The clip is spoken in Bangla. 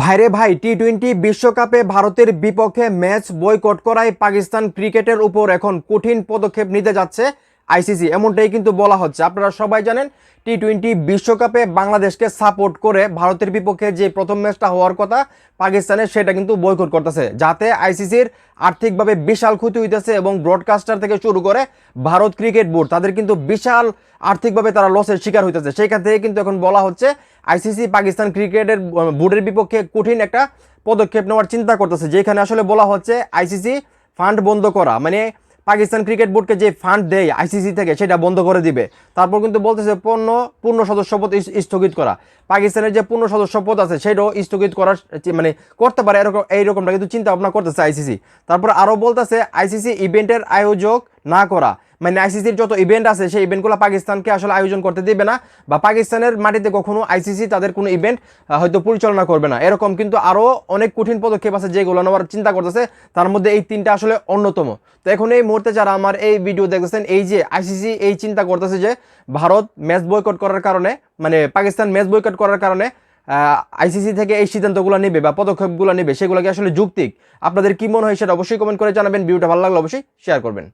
ভাইরে ভাই, টি-20 বিশ্বকাপে ভারতের বিপক্ষে ম্যাচ বয়কট করায় পাকিস্তান ক্রিকেটের উপর এখন কঠিন পদক্ষেপ নিতে যাচ্ছে আইসিসি, এমনটাই কিন্তু বলা হচ্ছে। আপনারা সবাই জানেন টি-20 বিশ্বকাপে বাংলাদেশকে সাপোর্ট করে ভারতের বিপক্ষে যে প্রথম ম্যাচটা হওয়ার কথা পাকিস্তানের, সেটা কিন্তু বয়কট করতেছে, যাতে আইসিসির আর্থিকভাবে বিশাল ক্ষতি হইতেছে এবং ব্রডকাস্টার থেকে শুরু করে ভারত ক্রিকেট বোর্ড তাদের কিন্তু বিশাল আর্থিকভাবে তারা লসের শিকার হইতেছে। সেইখান থেকে কিন্তু এখন বলা হচ্ছে আইসিসি পাকিস্তান ক্রিকেটের বোর্ডের বিপক্ষে কঠিন একটা পদক্ষেপ নেওয়ার চিন্তা করতেছে, যেখানে আসলে বলা হচ্ছে আইসিসি ফান্ড বন্ধ করা, মানে পাকিস্তান ক্রিকেট বোর্ডকে যে ফান্ড দেয় আইসিসি থেকে সেটা বন্ধ করে দিবে। তারপর কিন্তু বলতেছে পূর্ণ সদস্যপদ স্থগিত করা, পাকিস্তানের যে পূর্ণ সদস্যপদ আছে সেটাও স্থগিত করার মানে করতে পারে, এইরকমটা কিন্তু চিন্তা ভাবনা করতেছে আইসিসি। তারপর আরও বলতেছে আইসিসি ইভেন্টের আয়োজক না করা, মানে আইসিসির যত ইভেন্ট আছে সেই ইভেন্টগুলো পাকিস্তানকে আসলে আয়োজন করতে দিবে না, বা পাকিস্তানের মাটিতে কখনো আইসিসি তাদের কোনো ইভেন্ট হয়তো পরিচালনা করবে না। এরকম কিন্তু আরও অনেক কঠিন পদক্ষেপ আছে যেগুলো নেওয়ার চিন্তা করতেছে, তার মধ্যে এই তিনটা আসলে অন্যতম। তো এখন এই মুহূর্তে যারা আমার এই ভিডিও দেখতেছেন, এই যে আইসিসি এই চিন্তা করতেছে যে ভারত ম্যাচ বয়কট করার কারণে, মানে পাকিস্তান ম্যাচ বয়কট করার কারণে আইসিসি থেকে এই সিদ্ধান্তগুলো নেবে বা পদক্ষেপগুলো নেবে, সেগুলো কি আসলে যৌক্তিক? আপনাদের কি মনে হয় সেটা অবশ্যই কমেন্ট করে জানাবেন। ভিডিওটা ভালো লাগলে অবশ্যই শেয়ার করবেন।